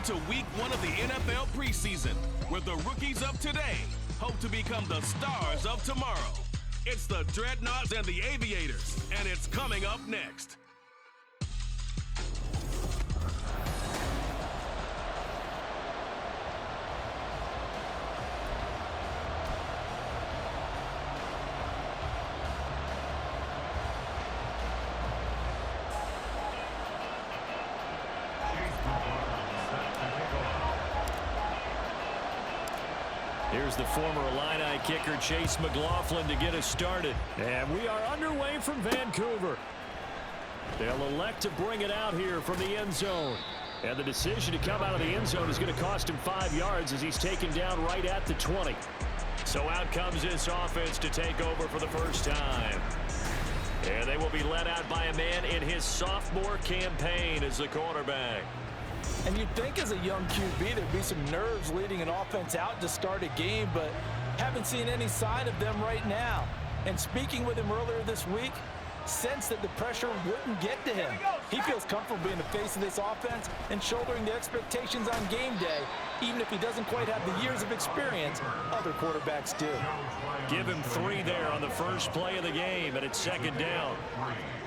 Welcome to week 1 of the NFL preseason, where the rookies of today hope to become the stars of tomorrow. It's the Dreadnoughts and the Aviators, and it's coming up next. Here's the former Illini kicker Chase McLaughlin to get us started. And we are underway from Vancouver. They'll elect to bring it out here from the end zone. And the decision to come out of the end zone is going to cost him 5 yards as he's taken down right at the 20. So out comes this offense to take over for the first time. And they will be led out by a man in his sophomore campaign as the quarterback. And you'd think as a young QB there'd be some nerves leading an offense out to start a game, but haven't seen any sign of them right now. And speaking with him earlier this week, sensed that the pressure wouldn't get to him. He feels comfortable being the face of this offense and shouldering the expectations on game day, even if he doesn't quite have the years of experience other quarterbacks do. Give him 3 there on the first play of the game, and it's second down.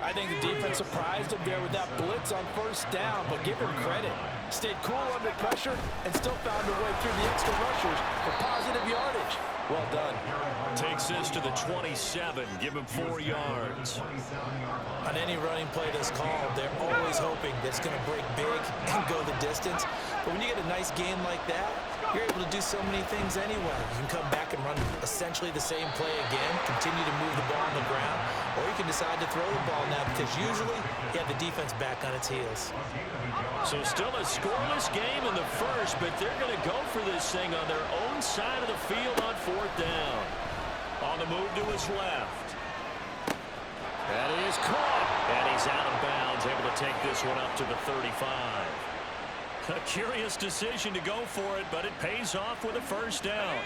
I think the defense surprised him there with that blitz on first down, but give him credit. Stayed cool under pressure and still found a way through the extra rushers for positive yardage. Well done. Takes this to the 27. Give him 4 yards. On any running play that's called, they're always hoping that it's going to break big and go the distance. But when you get a nice game like that, you're able to do so many things anyway. You can come back and run essentially the same play again, continue to move the ball on the ground, or you can decide to throw the ball now because usually you have the defense back on its heels. So still a scoreless game in the first, but they're going to go for this thing on their own side of the field on 4th down. On the move to his left. That is caught, and he's out of bounds, able to take this one up to the 35. A curious decision to go for it, but it pays off with a first down.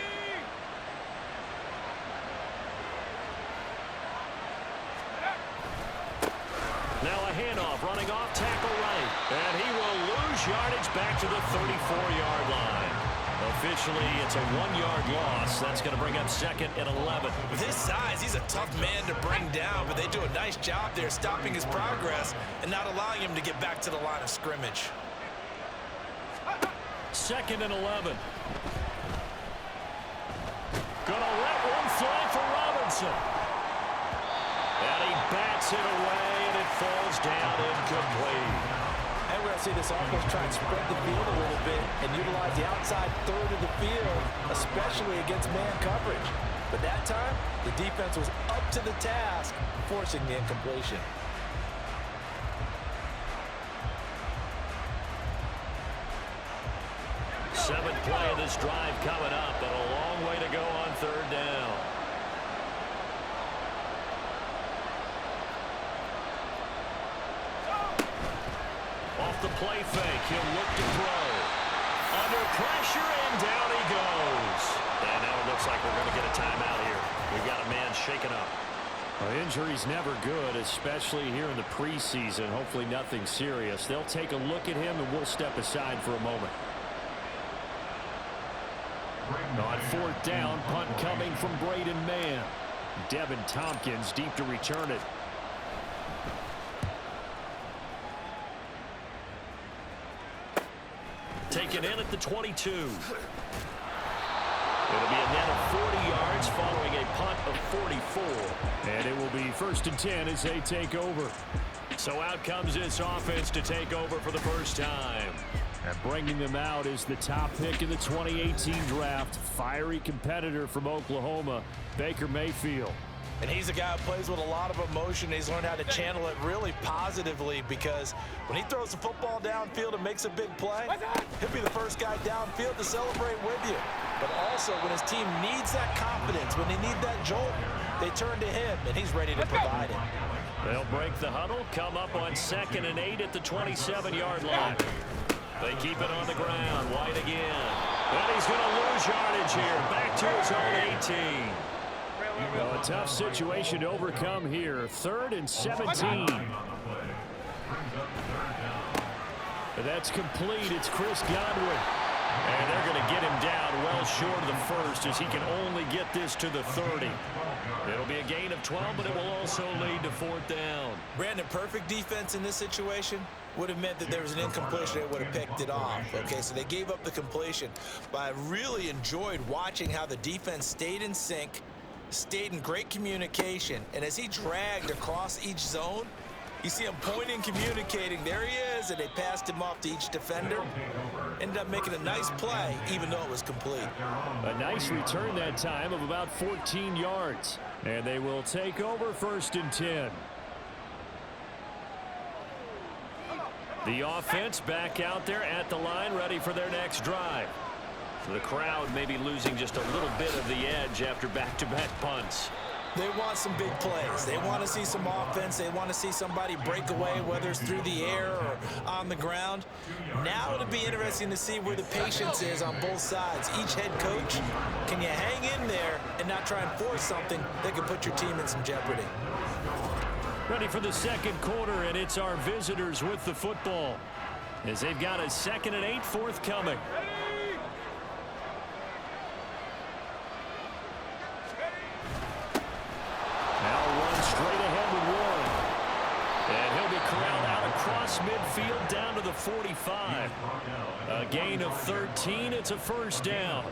Now a handoff, running off tackle right. And he will lose yardage back to the 34-yard line. Officially, it's a 1-yard loss. That's going to bring up 2nd and 11. With his size, he's a tough man to bring down, but they do a nice job there stopping his progress and not allowing him to get back to the line of scrimmage. 2nd and 11. Gonna let one fly for Robinson. And he bats it away, and it falls down incomplete. And we're going to see this offense try and spread the field a little bit and utilize the outside third of the field, especially against man coverage. But that time, the defense was up to the task, forcing the incompletion. Seventh play of this drive coming up, and a long way to go on 3rd down. Off the play fake, he'll look to throw. Under pressure, and down he goes. And now it looks like we're going to get a timeout here. We've got a man shaken up. Well, injury's never good, especially here in the preseason. Hopefully nothing serious. They'll take a look at him, and we'll step aside for a moment. On 4th down, punt coming from Braden Mann. Devin Tompkins deep to return it. Taken in at the 22. It'll be a net of 40 yards following a punt of 44. And it will be 1st and 10 as they take over. So out comes this offense to take over for the first time. And bringing them out is the top pick in the 2018 draft, fiery competitor from Oklahoma, Baker Mayfield. And he's a guy who plays with a lot of emotion. He's learned how to channel it really positively because when he throws the football downfield and makes a big play, he'll be the first guy downfield to celebrate with you. But also when his team needs that confidence, when they need that jolt, they turn to him, and he's ready to provide it. They'll break the huddle, come up on 2nd and 8 at the 27-yard line. They keep it on the ground. White again. And he's going to lose yardage here. Back to his own 18. Well, a tough situation to overcome here. 3rd and 17. That's complete. It's Chris Godwin. And they're going to get him down well short of the first as he can only get this to the 30. It'll be a gain of 12, but it will also lead to 4th down. Brandon, perfect defense in this situation would have meant that there was an incompletion. They would have picked it off. Okay, so they gave up the completion. But I really enjoyed watching how the defense stayed in sync, stayed in great communication, and as he dragged across each zone, you see him pointing, communicating. There he is, and they passed him off to each defender. Ended up making a nice play, even though it was complete. A nice return that time of about 14 yards. And they will take over 1st and 10. The offense back out there at the line, ready for their next drive. The crowd may be losing just a little bit of the edge after back-to-back punts. They want some big plays. They want to see some offense. They want to see somebody break away, whether it's through the air or on the ground. Now it'll be interesting to see where the patience is on both sides. Each head coach, can you hang in there and not try and force something that could put your team in some jeopardy? Ready for the 2nd quarter, and it's our visitors with the football as they've got a 2nd and 8 forthcoming. Straight ahead with Warren. And he'll be corralled out across midfield down to the 45. A gain of 13. It's a 1st down.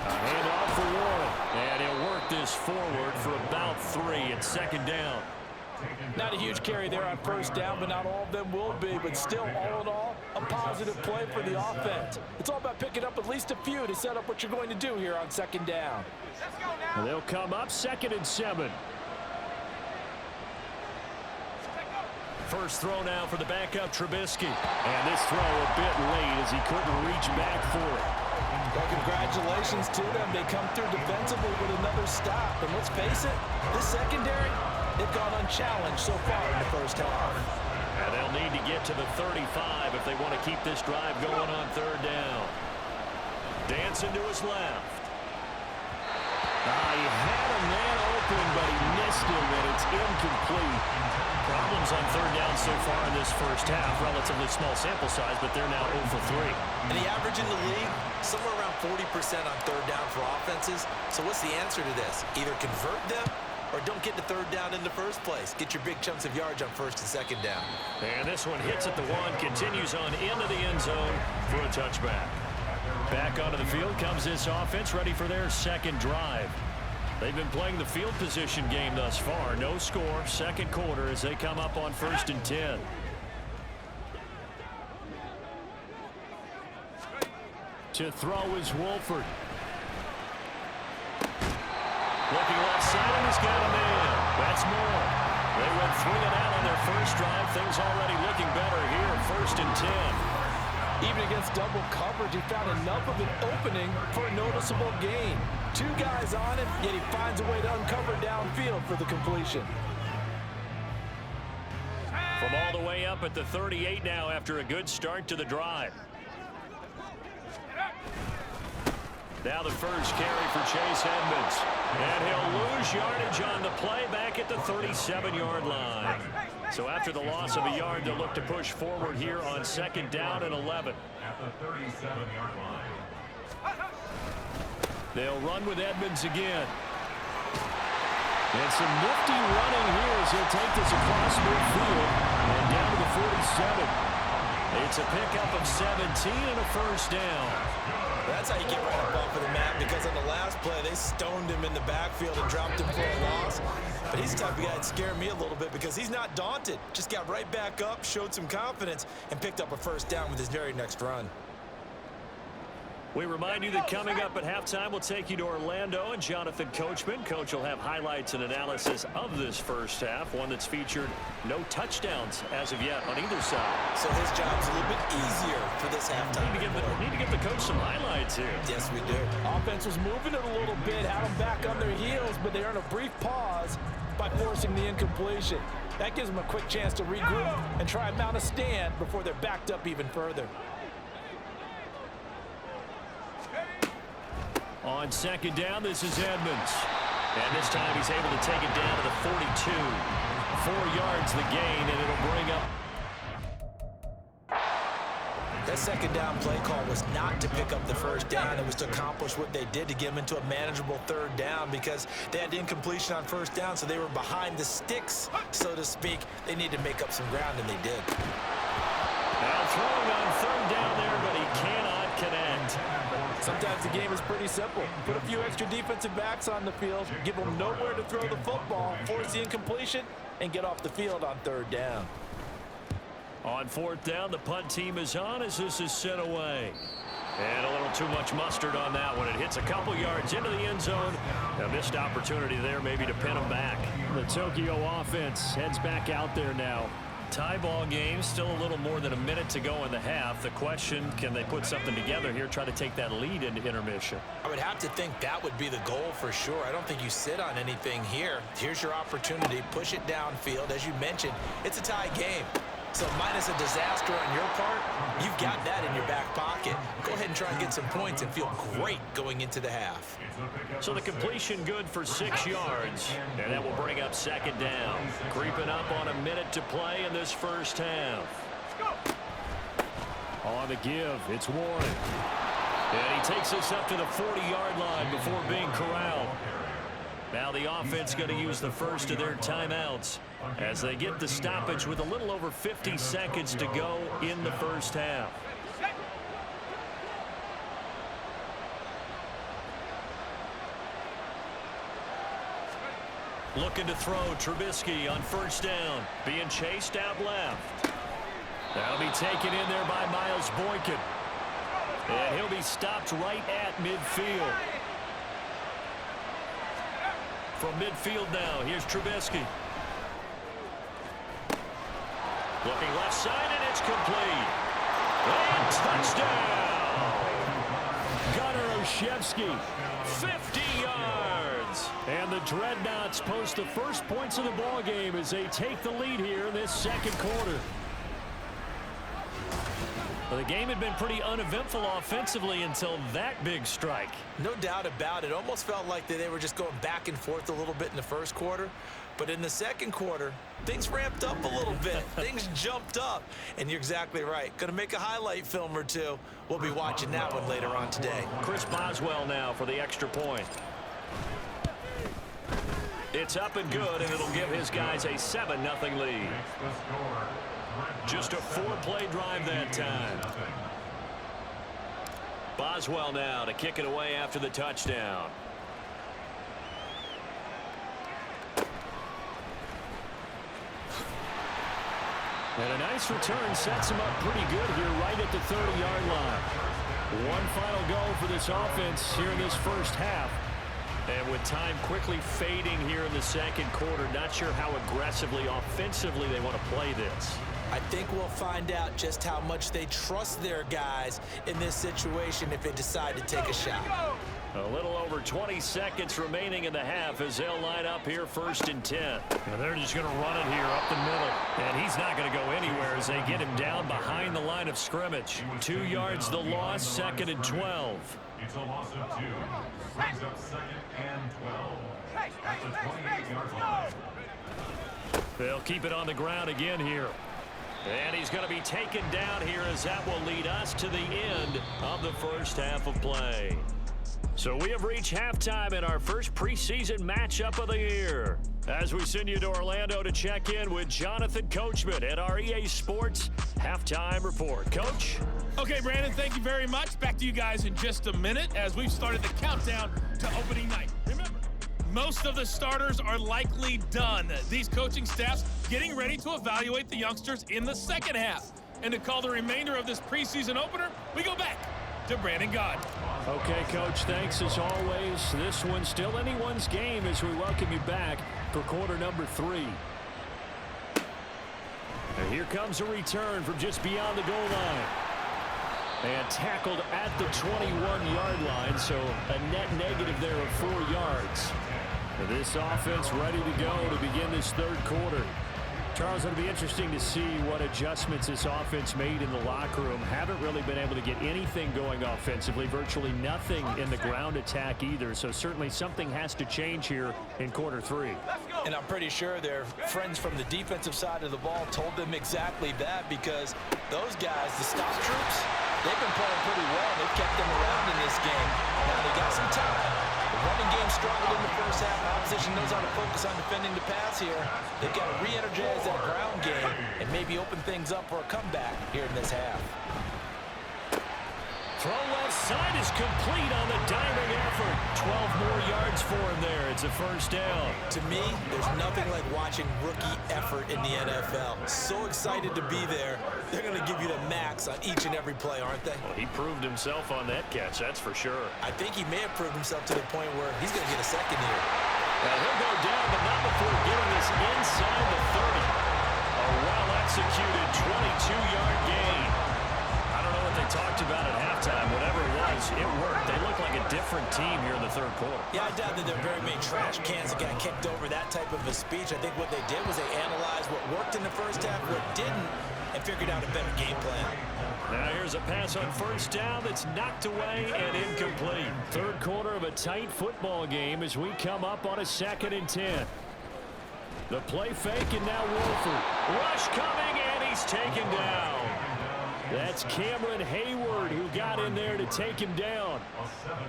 A handoff for Warren. And he'll work this forward for about 3. It's 2nd down. Not a huge carry there on 1st down, but not all of them will be. But still, all in all, a positive play for the offense. It's all about picking up at least a few to set up what you're going to do here on 2nd down. And they'll come up 2nd and 7. First throw now for the backup Trubisky. And this throw a bit late as he couldn't reach back for it. Well, congratulations to them. They come through defensively with another stop. And let's face it, this secondary, they've gone unchallenged so far in the 1st half. And they'll need to get to the 35 if they want to keep this drive going on 3rd down. Dancing to his left. He had a man open, but he missed him, and it's incomplete. Problems on 3rd down so far in this 1st half. Relatively small sample size, but they're now 0 for 3. And the average in the league, somewhere around 40% on 3rd down for offenses. So what's the answer to this? Either convert them or don't get to 3rd down in the first place. Get your big chunks of yards on 1st and 2nd down. And this one hits at the 1, continues on into the end zone for a touchback. Back onto the field comes this offense, ready for their 2nd drive. They've been playing the field position game thus far. No score, 2nd quarter as they come up on 1st and 10. To throw is Wolford. Looking left side, and he's got a man. That's more. They went 3 and out on their first drive. Things already looking better here, 1st and 10. Even against double coverage, he found enough of an opening for a noticeable gain. 2 guys on him, yet he finds a way to uncover downfield for the completion. From all the way up at the 38 now after a good start to the drive. Now the first carry for Chase Edmonds. And he'll lose yardage on the play back at the 37-yard line. So after the loss of a yard, they'll look to push forward here on 2nd down and 11. At the 37-yard line. They'll run with Edmonds again. And some nifty running here as he'll take this across midfield and down to the 47. It's a pickup of 17 and a 1st down. That's how you get right up off of the mat, because on the last play, they stoned him in the backfield and dropped him for a loss. But he's the type of guy that scared me a little bit because he's not daunted. Just got right back up, showed some confidence, and picked up a 1st down with his very next run. We remind you that coming up at halftime, we'll take you to Orlando and Jonathan Coachman. Coach will have highlights and analysis of this 1st half, one that's featured no touchdowns as of yet on either side. So his job's a little bit easier for this halftime. Need to give the coach some highlights here. Yes, we do. Offense was moving it a little bit, had them back on their heels, but they earned a brief pause by forcing the incompletion. That gives them a quick chance to regroup and try and mount a stand before they're backed up even further. On 2nd down, this is Edmonds. And this time he's able to take it down to the 42. 4 yards the gain, and it'll bring up. That second down play call was not to pick up the first down. It was to accomplish what they did to get them into a manageable third down because they had incompletion on first down, so they were behind the sticks, so to speak. They needed to make up some ground, and they did. Now throwing on third down there, but he cannot connect. Sometimes the game is pretty simple. Put a few extra defensive backs on the field, give them nowhere to throw the football, force the incompletion, and get off the field on third down. On fourth down, the punt team is on as this is sent away. And a little too much mustard on that one. It hits a couple yards into the end zone. A missed opportunity there maybe to pin them back. The Tokyo offense heads back out there now. Tie ball game, still a little more than a minute to go in the half. The question, can they put something together here, try to take that lead into intermission? I would have to think that would be the goal for sure. I don't think you sit on anything here. Here's your opportunity. Push it downfield. As you mentioned, it's a tie game. So minus a disaster on your part, you've got that in your back pocket. Go ahead and try and get some points and feel great going into the half. So the completion good for 6 yards, and that will bring up second down. Creeping up on a minute to play in this first half. On the give, it's Warren. And he takes us up to the 40-yard line before being corralled. Now the offense going to use the first of their timeouts as they get the stoppage with a little over 50 seconds to go in the first half. Looking to throw Trubisky on first down. Being chased out left. That'll be taken in there by Miles Boykin. And he'll be stopped right at midfield. From midfield now, here's Trubisky. Looking left side, and it's complete. And touchdown! Gunnar Olszewski, 50 yards. And the Dreadnoughts post the first points of the ball game as they take the lead here in this second quarter. Well, the game had been pretty uneventful offensively until that big strike. No doubt about it. Almost felt like they were just going back and forth a little bit in the first quarter. But in the second quarter, things ramped up a little bit. Things jumped up. And you're exactly right. Going to make a highlight film or two. We'll be watching that one later on today. Chris Boswell now for the extra point. It's up and good, and it'll give his guys a 7-0 lead. Just a 4-play drive that time. Boswell now to kick it away after the touchdown. And a nice return sets him up pretty good here right at the 30-yard line. One final go for this offense here in this first half. And with time quickly fading here in the second quarter, not sure how aggressively, offensively they want to play this. I think we'll find out just how much they trust their guys in this situation if they decide to take a shot. A little over 20 seconds remaining in the half as they'll line up here first and 10. And they're just going to run it here up the middle. And he's not going to go anywhere as they get him down behind the line of scrimmage. 2 yards the loss, second and 12. It's a loss of 2. Brings up second and 12. At the 28-yard line. They'll keep it on the ground again here. And he's going to be taken down here as that will lead us to the end of the first half of play. So we have reached halftime in our first preseason matchup of the year. As we send you to Orlando to check in with Jonathan Coachman at our EA Sports Halftime Report. Coach? Okay, Brandon, thank you very much. Back to you guys in just a minute as we've started the countdown to opening night. Remember, most of the starters are likely done. These coaching staffs getting ready to evaluate the youngsters in the second half. And to call the remainder of this preseason opener, we go back to Brandon God. Okay, Coach, thanks as always. This one's still anyone's game as we welcome you back for quarter number 3. And here comes a return from just beyond the goal line. And tackled at the 21-yard line, so a net negative there of 4 yards. And this offense ready to go to begin this third quarter. Charles, it'll be interesting to see what adjustments this offense made in the locker room. Haven't really been able to get anything going offensively, virtually nothing in the ground attack either. So certainly something has to change here in quarter 3. And I'm pretty sure their friends from the defensive side of the ball told them exactly that, because those guys, the stop troops, they've been playing pretty well. They've kept them around in this game. Now they got some time. The running game struggled in the first half. Opposition knows how to focus on defending the pass here. They've got to re-energize that ground game and maybe open things up for a comeback here in this half. Throw left side is complete on the diving effort. 12 more yards for him there. It's a first down. To me, there's nothing like watching rookie effort in the NFL. So excited to be there. They're going to give you the max on each and every play, aren't they? Well, he proved himself on that catch, that's for sure. I think he may have proved himself to the point where he's going to get a second here. Now he'll go down, but not before getting this inside the 30. A well-executed 22-yard gain. I don't know what they talked about at halftime. Whatever it was, it worked. They look like a different team here in the third quarter. Yeah, I doubt that there are very many trash cans that got kicked over that type of a speech. I think what they did was they analyzed what worked in the first half, what didn't, and figured out a better game plan. Now here's a pass on first down that's knocked away and incomplete. Third quarter of a tight football game as we come up on a 2nd and 10. The play fake, and now Wolford. Rush coming, and he's taken down. That's Cameron Hayward who got in there to take him down.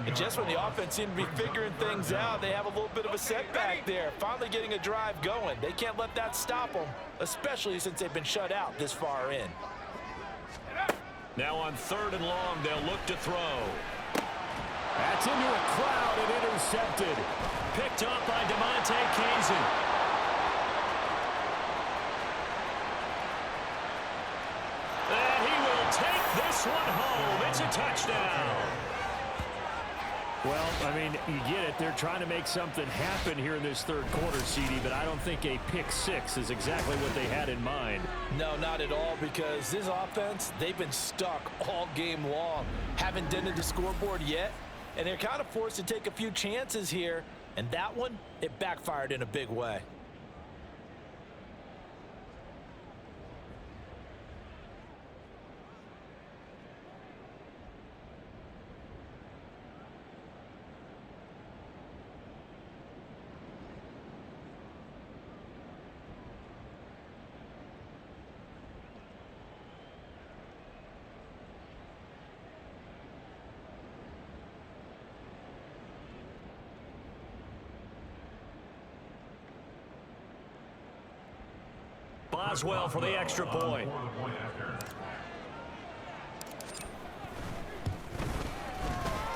And just when the offense seemed to be figuring things out, they have a little bit of a setback there. Finally getting a drive going. They can't let that stop them, especially since they've been shut out this far in. Now on 3rd and long, they'll look to throw. That's into a crowd and intercepted. Picked up by DeMonte Kazin. And he will take this one home. It's a touchdown. Well, I mean, you get it. They're trying to make something happen here in this third quarter, CD, but I don't think a pick 6 is exactly what they had in mind. No, not at all, because this offense, they've been stuck all game long. Haven't dented the scoreboard yet, and they're kind of forced to take a few chances here, and that one, it backfired in a big way. Boswell for the extra point.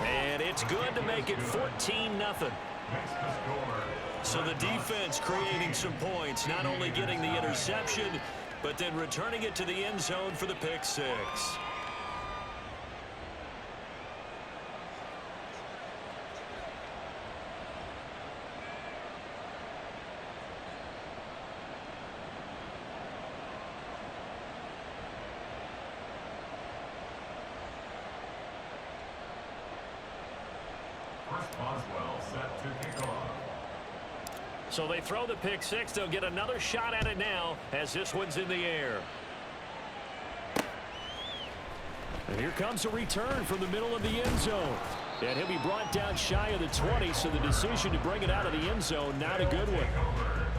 And it's good to make it 14-0. So the defense creating some points, not only getting the interception, but then returning it to the end zone for the pick 6. Boswell set to kick off. So they throw the pick 6. They'll get another shot at it now as this one's in the air. And here comes a return from the middle of the end zone. And he'll be brought down shy of the 20, so the decision to bring it out of the end zone, not a good one.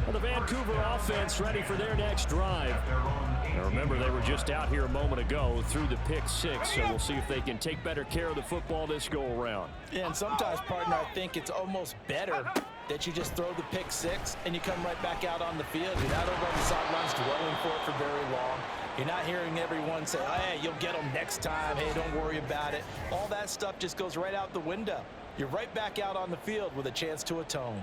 Well, the Vancouver offense ready for their next drive. Now remember, they were just out here a moment ago through the pick 6, so we'll see if they can take better care of the football this go-around. Yeah, and sometimes, partner, I think it's almost better that you just throw the pick 6 and you come right back out on the field. You're not over on the sidelines dwelling for it for very long. You're not hearing everyone say, oh, hey, you'll get them next time. Hey, don't worry about it. All that stuff just goes right out the window. You're right back out on the field with a chance to atone.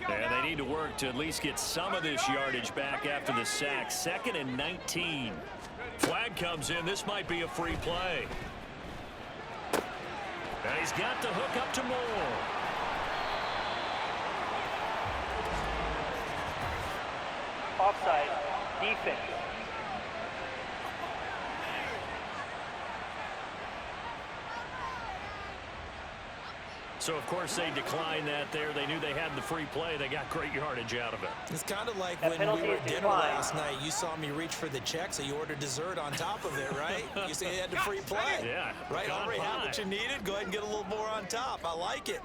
And they need to work to at least get some of this yardage back after the sack. 2nd and 19. Flag comes in. This might be a free play. And he's got the hook up to Moore. Offside, defense. So, of course, they declined that there. They knew they had the free play. They got great yardage out of it. It's kind of like when we were at dinner last night. You saw me reach for the check, so you ordered dessert on top of it, right? You said you had the free play. Yeah. Right? Already had what you needed. Go ahead and get a little more on top. I like it.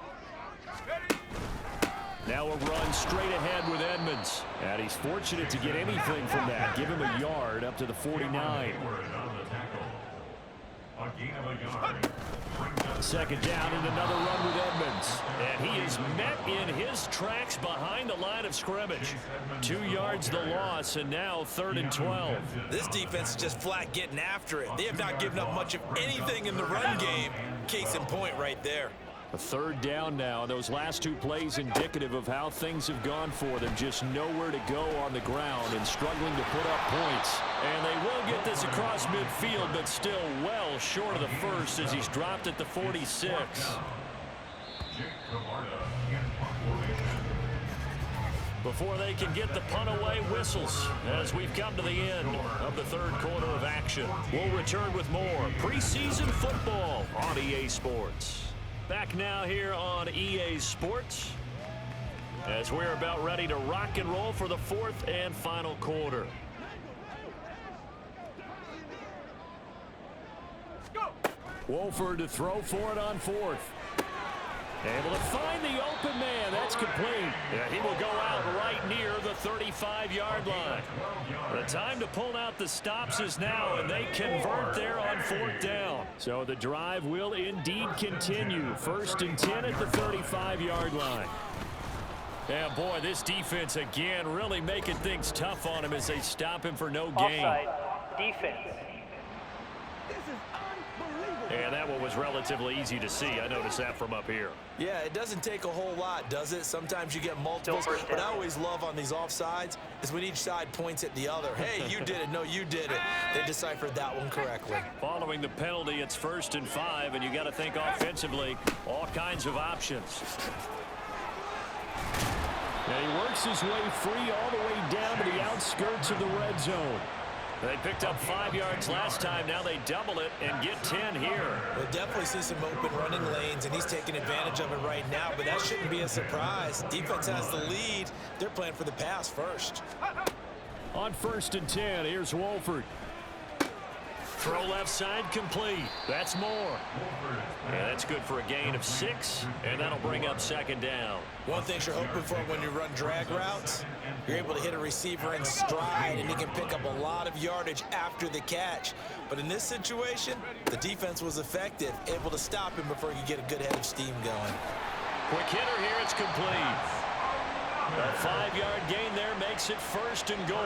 Now a run straight ahead with Edmonds. And he's fortunate to get anything from that. Give him a yard up to the 49. Second down and another run with Edmonds. And he is met in his tracks behind the line of scrimmage. 2 yards the loss, and now 3rd and 12. This defense is just flat getting after it. They have not given up much of anything in the run game. Case in point right there. A 3rd down now. Those last 2 plays indicative of how things have gone for them. Just nowhere to go on the ground and struggling to put up points. And they will get this across midfield, but still well short of the first as he's dropped at the 46. Before they can get the punt away, whistles as we've come to the end of the 3rd quarter of action. We'll return with more preseason football on EA Sports. Back now here on EA Sports as we're about ready to rock and roll for the 4th and final quarter. Wolford to throw for it on 4th. Able to find the open man. That's complete. Yeah, he will go out right near the 35-yard line. The time to pull out the stops is now, and they convert there on 4th down. So the drive will indeed continue. 1st and 10 at the 35-yard line. Yeah, boy, this defense again really making things tough on him as they stop him for no gain. Offside, defense. And that one was relatively easy to see. I noticed that from up here. Yeah, it doesn't take a whole lot, does it? Sometimes you get multiples. What I always love on these offsides is when each side points at the other. Hey, you did it. No, you did it. They deciphered that one correctly. Following the penalty, it's 1st and 5, and you got to think offensively, all kinds of options. And he works his way free all the way down to the outskirts of the red zone. They picked up 5 yards last time. Now they double it and get 10 here. We'll definitely see some open running lanes, and he's taking advantage of it right now, but that shouldn't be a surprise. Defense has the lead. They're playing for the pass first. On 1st and 10, here's Wolford. Throw left side complete. That's more. Yeah, that's good for a gain of 6, and that'll bring up 2nd down. One thing you're hoping for when you run drag routes, you're able to hit a receiver in stride, and he can pick up a lot of yardage after the catch. But in this situation, the defense was effective, able to stop him before he could get a good head of steam going. Quick hitter here, it's complete. A 5-yard gain there makes it 1st and goal.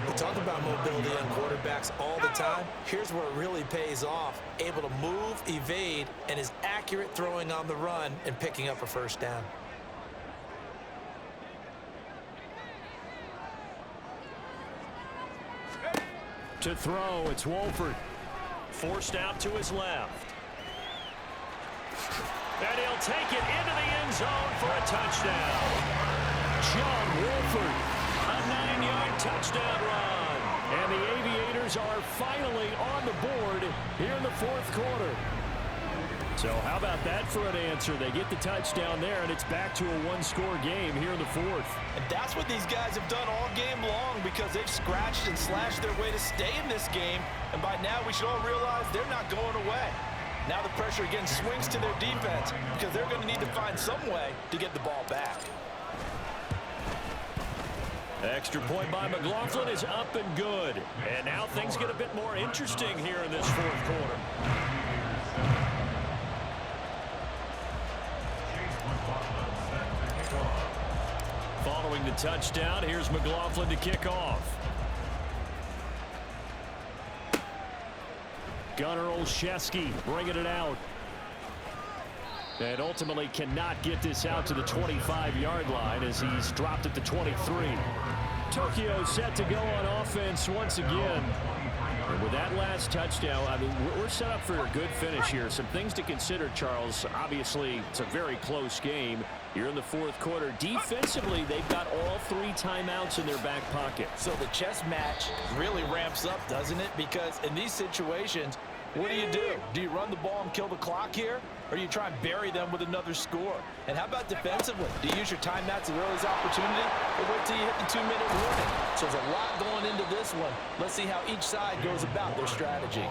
We talk about mobility on quarterbacks all the time. Here's where it really pays off. Able to move, evade, and is accurate throwing on the run and picking up a 1st down. To throw, it's Wolford. Forced out to his left. And he'll take it into the end zone for a touchdown. John Wolford, a 9-yard touchdown run. And the Aviators are finally on the board here in the 4th quarter. So how about that for an answer? They get the touchdown there, and it's back to a 1-score game here in the 4th. And that's what these guys have done all game long because they've scratched and slashed their way to stay in this game. And by now, we should all realize they're not going away. Now the pressure again swings to their defense because they're going to need to find some way to get the ball back. Extra point by McLaughlin is up and good. And now things get a bit more interesting here in this 4th quarter. Following the touchdown, here's McLaughlin to kick off. Gunnar Olszewski bringing it out. And ultimately cannot get this out to the 25-yard line as he's dropped at the 23. Tokyo set to go on offense once again. And with that last touchdown, I mean, we're set up for a good finish here. Some things to consider, Charles. Obviously, it's a very close game. You're in the 4th quarter. Defensively, they've got all 3 timeouts in their back pocket. So the chess match really ramps up, doesn't it? Because in these situations, What do? Do you run the ball and kill the clock here? Or do you try and bury them with another score? And how about defensively? Do you use your timeouts as early as opportunity? Or wait till you hit the 2-minute warning? So there's a lot going into this one. Let's see how each side goes about their strategy.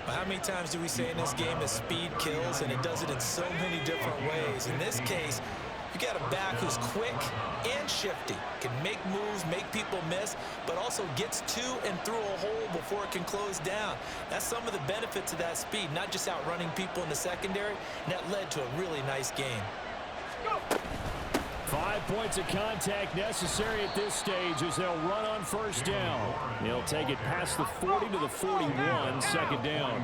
How many times do we say in this game that speed kills, and it does it in so many different ways? In this case, you got a back who's quick and shifty, can make moves, make people miss, but also gets to and through a hole before it can close down. That's some of the benefits of that speed, not just outrunning people in the secondary, and that led to a really nice game. 5 points of contact necessary at this stage as they'll run on first down. They'll take it past the 40 to the 41, second down.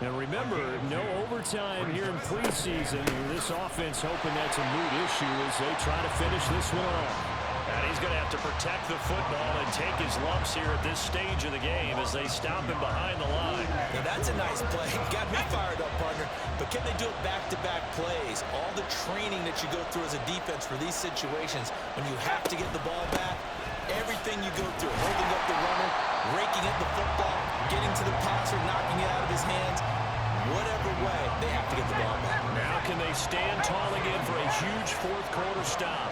And remember, no overtime here in preseason. This offense hoping that's a moot issue as they try to finish this one off. And he's going to have to protect the football and take his lumps here at this stage of the game as they stop him behind the line. Now that's a nice play. Got me fired up, partner. But can they do it back-to-back plays? All the training that you go through as a defense for these situations, when you have to get the ball back, everything you go through, holding up the runner, raking at the football, getting to the passer, knocking it out of his hands, whatever way, they have to get the ball back. Now can they stand tall again for a huge fourth quarter stop?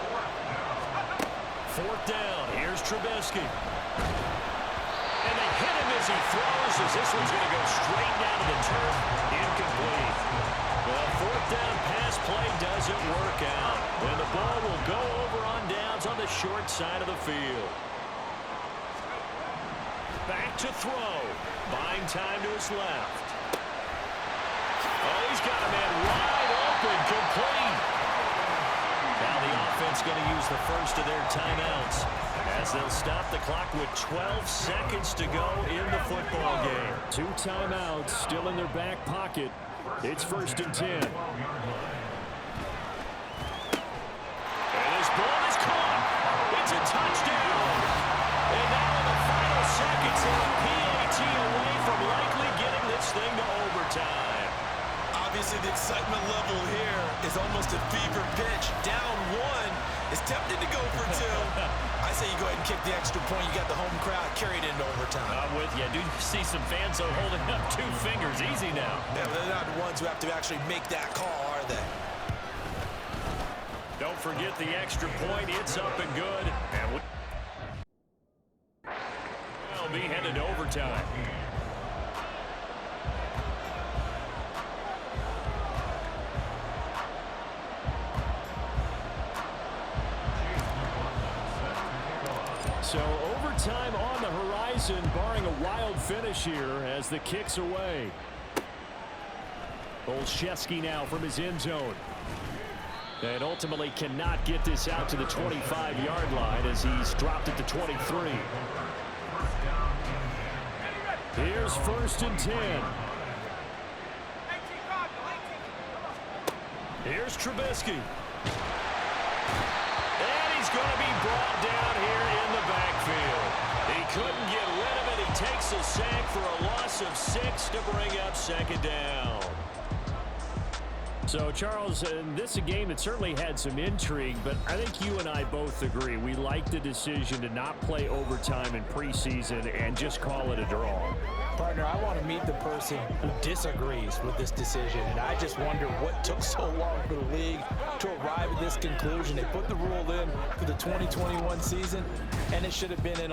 Fourth down. Here's Trubisky. And they hit him as he throws, as this one's going to go straight down to the turf. Incomplete. The fourth down pass play doesn't work out. And the ball will go over on downs on the short side of the field. Back to throw. Buying time to his left. Oh, he's got a man wide open. Complete. Now the offense going to use the first of their timeouts as they'll stop the clock with 12 seconds to go in the football game. 2 timeouts still in their back pocket. It's 1st and 10. And this ball is caught. It's a touchdown. And now in the final seconds, a PAT away from likely getting this thing to overtime. Obviously, the excitement level here is almost a fever pitch. Down 1 is tempted to go for 2. I say you go ahead and kick the extra point. You got the home crowd carried into overtime. I'm with you. I do see some fans holding up 2 fingers. Easy now. Yeah, but they're not the ones who have to actually make that call, are they? Don't forget the extra point. It's up and good. And we'll be headed to overtime. So overtime on the horizon, barring a wild finish here as the kick's away. Olszewski now from his end zone. And ultimately cannot get this out to the 25-yard line as he's dropped it to 23. Here's 1st and 10. Here's Trubisky. And he's going to be brought down here in the backfield. He couldn't get rid of it. He takes a sack for a loss of 6 to bring up 2nd down. So, Charles, this is a game that certainly had some intrigue, but I think you and I both agree. We like the decision to not play overtime in preseason and just call it a draw. Partner, I want to meet the person who disagrees with this decision, and I just wonder what took so long for the league to arrive at this conclusion. They put the rule in for the 2021 season, and it should have been in